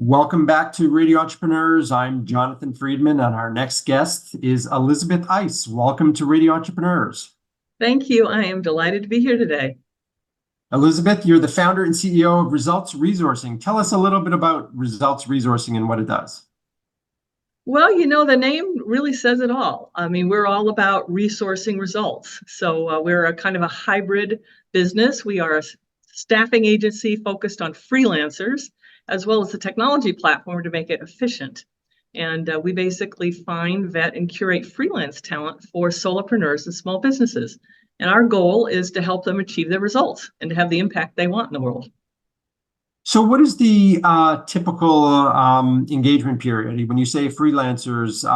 Welcome back to Radio Entrepreneurs. I'm Jonthan Freedman, and our next guest is Elizabeth Eiss. Welcome to Radio Entrepreneurs. Thank you. I am delighted to be here today. Elizabeth, you're the founder and CEO of ResultsResourcing. Tell us a little bit about ResultsResourcing and what it does. Well, the name really says it all. I mean, we're all about resourcing results. So we're a kind of a hybrid business. We are a staffing agency focused on freelancers, as well as a technology platform to make it efficient. And we basically find, vet, and curate freelance talent for solopreneurs and small businesses. And our goal is to help them achieve their results and to have the impact they want in the world. So what is the typical engagement period? When you say freelancers,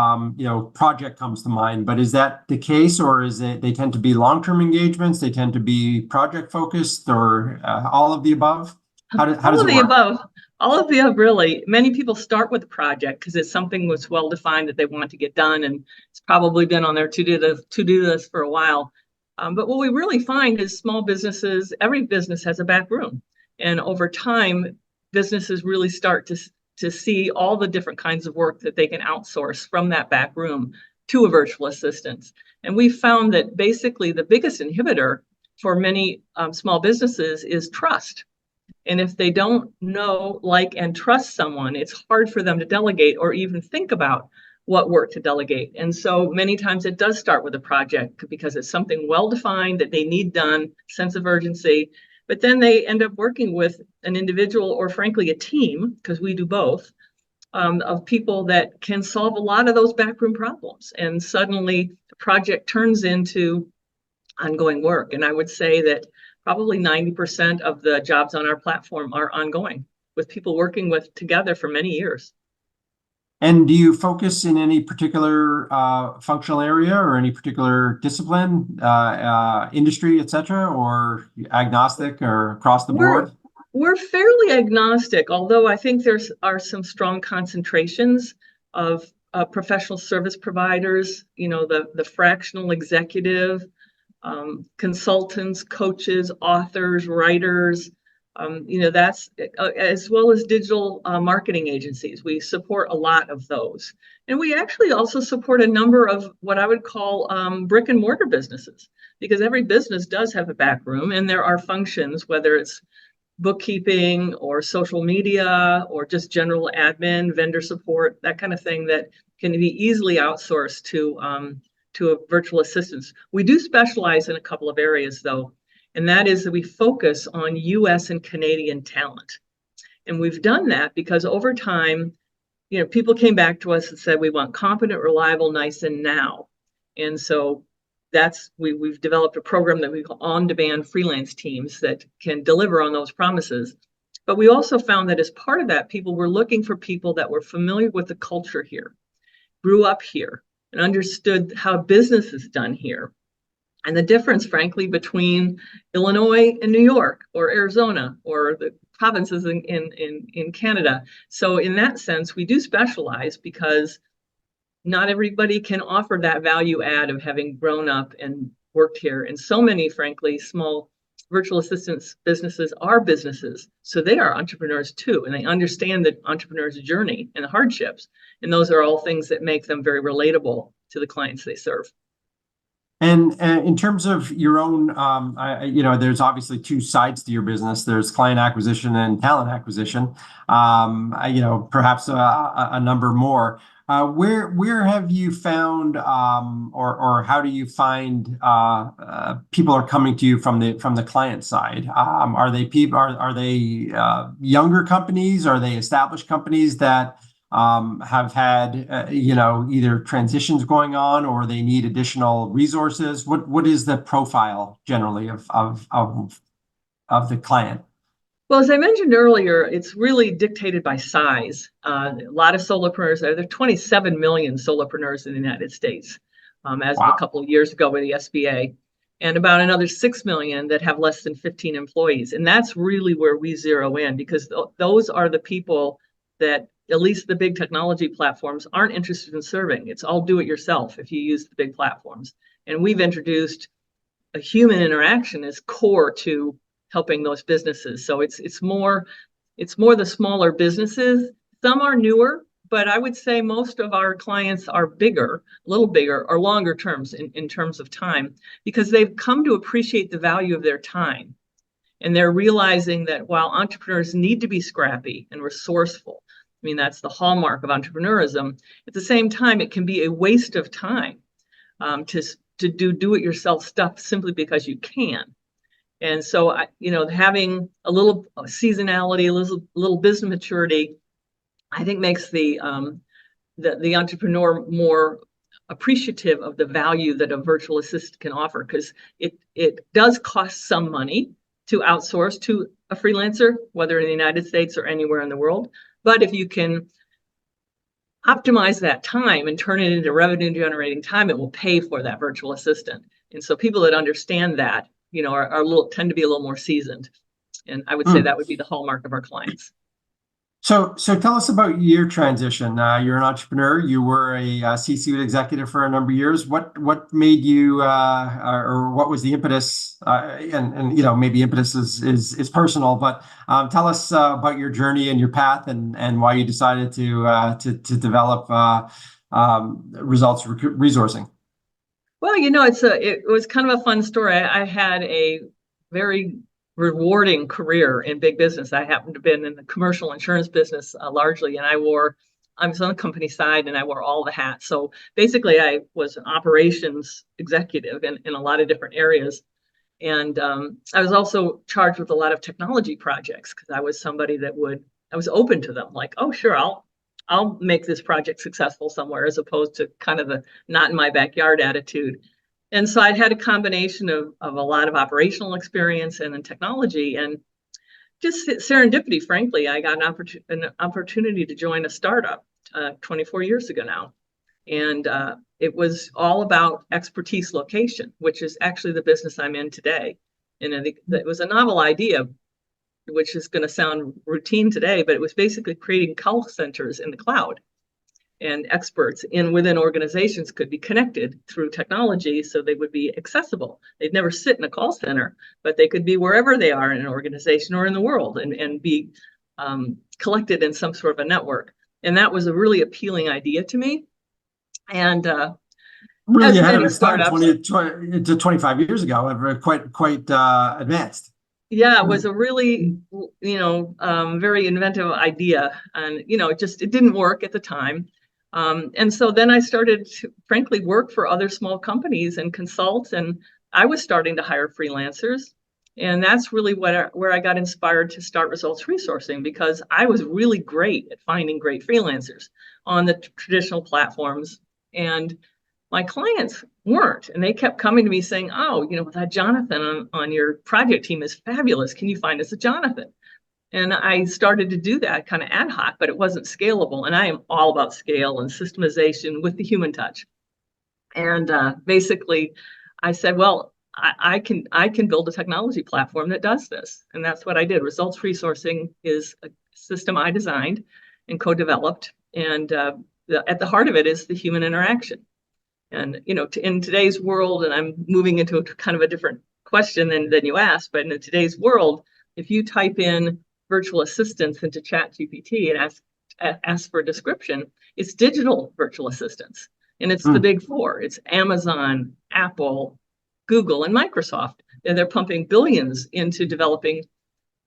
project comes to mind, but is that the case, or is it they tend to be long-term engagements, they tend to be project focused, or all of the above? How does it work? Above. All of the above, really. Many people start with a project because it's something that's well-defined that they want to get done, and it's probably been on their to-do list for a while. But what we really find is small businesses, every business has a back room. And over time, businesses really start to see all the different kinds of work that they can outsource from that back room to a virtual assistant. And we found that basically the biggest inhibitor for many small businesses is trust. And if they don't know, like, and trust someone, it's hard for them to delegate or even think about what work to delegate. And so many times it does start with a project because it's something well-defined that they need done, sense of urgency. But then they end up working with an individual or frankly a team, because we do both, of people that can solve a lot of those backroom problems. And suddenly the project turns into ongoing work. And I would say that probably 90% of the jobs on our platform are ongoing, with people working together for many years. And do you focus in any particular functional area or any particular discipline, industry, et cetera, or agnostic or across the board? We're fairly agnostic, although I think there are some strong concentrations of professional service providers, the fractional executive, consultants, coaches, authors, writers, that's as well as digital marketing agencies. We support a lot of those. And we actually also support a number of what I would call brick and mortar businesses, because every business does have a back room, and there are functions, whether it's bookkeeping or social media or just general admin, vendor support, that kind of thing that can be easily outsourced to a virtual assistant. We do specialize in a couple of areas, though. And that is that we focus on US and Canadian talent. And we've done that because over time, people came back to us and said, we want competent, reliable, nice, and now. And so we've developed a program that we call on-demand freelance teams that can deliver on those promises. But we also found that as part of that, people were looking for people that were familiar with the culture here, grew up here, and understood how business is done here. And the difference, frankly, between Illinois and New York or Arizona or the provinces in Canada. So in that sense, we do specialize because not everybody can offer that value add of having grown up and worked here. And so many, frankly, small virtual assistants businesses are businesses. So they are entrepreneurs too, and they understand the entrepreneur's journey and the hardships. And those are all things that make them very relatable to the clients they serve. And in terms of your own, there's obviously two sides to your business. There's client acquisition and talent acquisition. Perhaps a number more. Where have you found, or how do you find people are coming to you from the client side? Are they people? Are they younger companies? Are they established companies that have had either transitions going on, or they need additional resources? What is the profile generally of the client? Well, as I mentioned earlier, it's really dictated by size. A lot of solopreneurs, there are 27 million solopreneurs in the United States, as of a couple of years ago with the SBA, and about another 6 million that have less than 15 employees. And that's really where we zero in, because those are the people that at least the big technology platforms aren't interested in serving. It's all do it yourself if you use the big platforms. And we've introduced a human interaction as core to helping those businesses. So it's more the smaller businesses Some are newer, but I would say most of our clients are bigger, a little bigger, or longer terms in terms of time, because they've come to appreciate the value of their time. And they're realizing that while entrepreneurs need to be scrappy and resourceful, I mean, that's the hallmark of entrepreneurism, at the same time, it can be a waste of time to do-it-yourself stuff simply because you can. And so, having a little seasonality, a little business maturity, I think makes the entrepreneur more appreciative of the value that a virtual assistant can offer, because it does cost some money to outsource to a freelancer, whether in the United States or anywhere in the world. But if you can optimize that time and turn it into revenue generating time, it will pay for that virtual assistant. And so people that understand that, tend to be a little more seasoned. And I would say that would be the hallmark of our clients. So tell us about your transition. You're an entrepreneur. You were a C-suite executive for a number of years. What made you, or what was the impetus? And maybe impetus is personal, but tell us about your journey and your path, and why you decided to develop results resourcing. Well, it was kind of a fun story. I had a very rewarding career in big business. I happened to have been in the commercial insurance business largely, and I was on the company side and I wore all the hats. So basically I was an operations executive in a lot of different areas. And I was also charged with a lot of technology projects, because I was somebody I was open to them, like, oh, sure, I'll make this project successful somewhere, as opposed to kind of the not in my backyard attitude. And so I had a combination of a lot of operational experience and then technology, and just serendipity, frankly. I got an opportunity to join a startup 24 years ago now. And it was all about expertise location, which is actually the business I'm in today. And I think that was a novel idea, which is going to sound routine today, but it was basically creating call centers in the cloud. And experts within organizations could be connected through technology, so they would be accessible. They'd never sit in a call center, but they could be wherever they are in an organization or in the world, and be collected in some sort of a network. And that was a really appealing idea to me. And really ahead of its time, 25 years ago, quite advanced. Yeah, it was a really, very inventive idea, and it didn't work at the time. And so then I started to, frankly, work for other small companies and consult, and I was starting to hire freelancers. And that's really where I got inspired to start Results Resourcing, because I was really great at finding great freelancers on the traditional platforms. And my clients weren't, and they kept coming to me saying, oh, that Jonthan on your project team is fabulous. Can you find us a Jonthan? And I started to do that kind of ad hoc, but it wasn't scalable. And I am all about scale and systemization with the human touch. And basically, I said, well, I can build a technology platform that does this. And that's what I did. Results Resourcing is a system I designed and co-developed. And at the heart of it is the human interaction. And, in today's world, and I'm moving into a kind of a different question than you asked, but in today's world, if you type in virtual assistants into ChatGPT and ask for a description, it's digital virtual assistants. And it's the big four. It's Amazon, Apple, Google, and Microsoft. And they're pumping billions into developing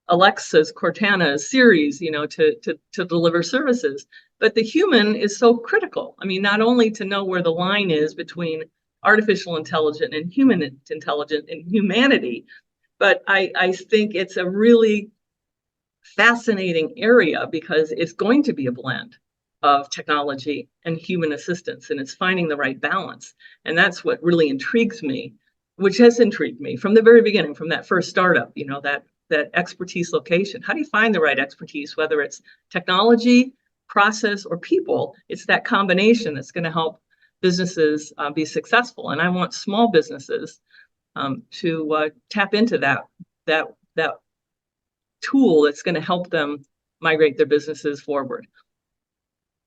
Alexas, Cortanas, Siris, to deliver services. But the human is so critical. I mean, not only to know where the line is between artificial intelligence and human intelligence and humanity, but I think it's a really fascinating area, because it's going to be a blend of technology and human assistance, and it's finding the right balance. And that's what really intrigues me, which has intrigued me from the very beginning, from that first startup, that expertise location. How do you find the right expertise, whether it's technology, process, or people? It's that combination that's going to help businesses be successful. And I want small businesses to tap into that tool that's going to help them migrate their businesses forward.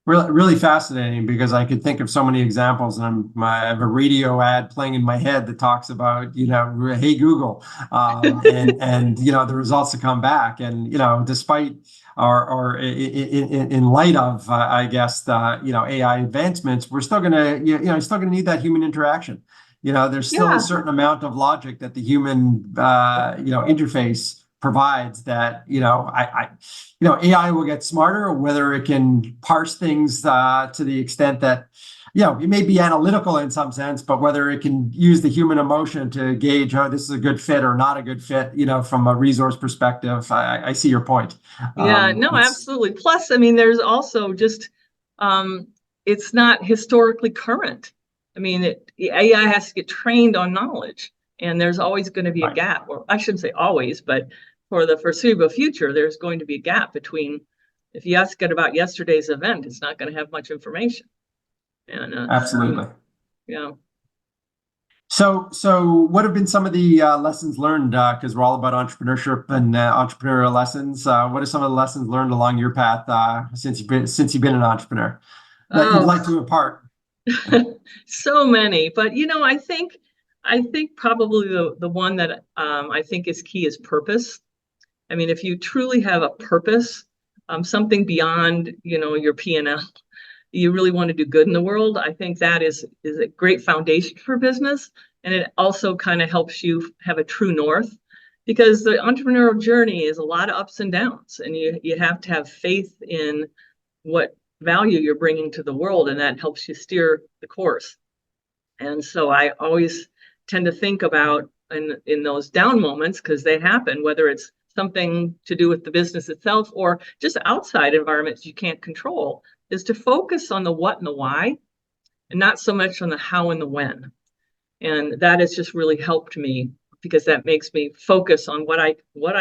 Really fascinating, because I could think of so many examples, and I have a radio ad playing in my head that talks about, hey Google, and the results that come back, and despite or in light of I guess the AI advancements, we're still gonna still gonna need that human interaction. There's still a certain amount of logic that the human interface provides, that AI will get smarter, whether it can parse things to the extent that it may be analytical in some sense, but whether it can use the human emotion to gauge, oh, this is a good fit or not a good fit, from a resource perspective. I see your point. Yeah, no, absolutely. Plus, I mean, there's also just it's not historically current. I mean, AI has to get trained on knowledge, and there's always going to be a gap, or I shouldn't say always, but for the foreseeable future, there's going to be a gap between, if you ask it about yesterday's event, it's not going to have much information. And absolutely. Yeah. So what have been some of the lessons learned? Because we're all about entrepreneurship and entrepreneurial lessons. What are some of the lessons learned along your path since you've been an entrepreneur that you'd like to impart? So many, but I think probably the one that I think is key is purpose. I mean, if you truly have a purpose, something beyond your P&L, you really want to do good in the world, I think that is a great foundation for business. And it also kind of helps you have a true north, because the entrepreneurial journey is a lot of ups and downs, and you have to have faith in what value you're bringing to the world, and that helps you steer the course. And so I always tend to think about in those down moments, because they happen, whether it's something to do with the business itself or just outside environments you can't control, is to focus on the what and the why, and not so much on the how and the when. And that has just really helped me, because that makes me focus on what I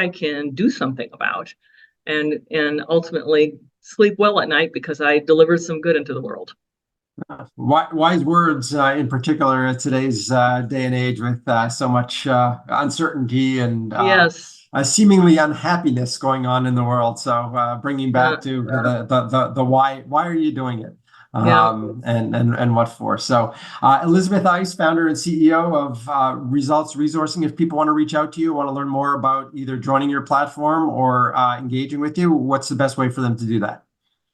can do something about, and ultimately sleep well at night, because I deliver some good into the world. Wise words, in particular at today's day and age, with so much uncertainty and yes, seemingly unhappiness going on in the world. So bringing back to the why are you doing it, and what for? So Elizabeth Eiss, founder and CEO of Results Resourcing. If people want to reach out to you, want to learn more about either joining your platform or engaging with you, what's the best way for them to do that?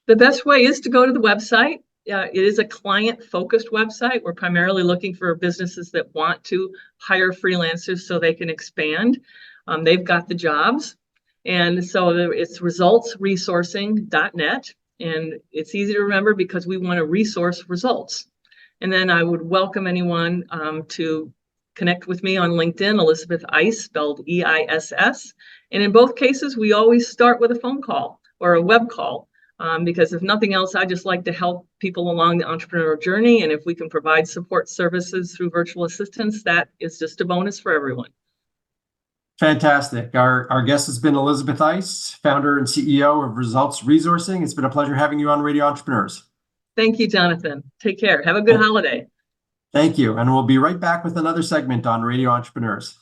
The best way is to go to the website. It is a client-focused website. We're primarily looking for businesses that want to hire freelancers so they can expand. They've got the jobs. And so it's resultsresourcing.net. And it's easy to remember, because we want to resource results. And then I would welcome anyone to connect with me on LinkedIn, Elizabeth Eiss, spelled E-I-S-S. And in both cases, we always start with a phone call or a web call. Because if nothing else, I just like to help people along the entrepreneurial journey. And if we can provide support services through virtual assistants, that is just a bonus for everyone. Fantastic. Our guest has been Elizabeth Eiss, founder and CEO of Results Resourcing. It's been a pleasure having you on Radio Entrepreneurs. Thank you, Jonthan. Take care. Have a good holiday. Thank you. And we'll be right back with another segment on Radio Entrepreneurs.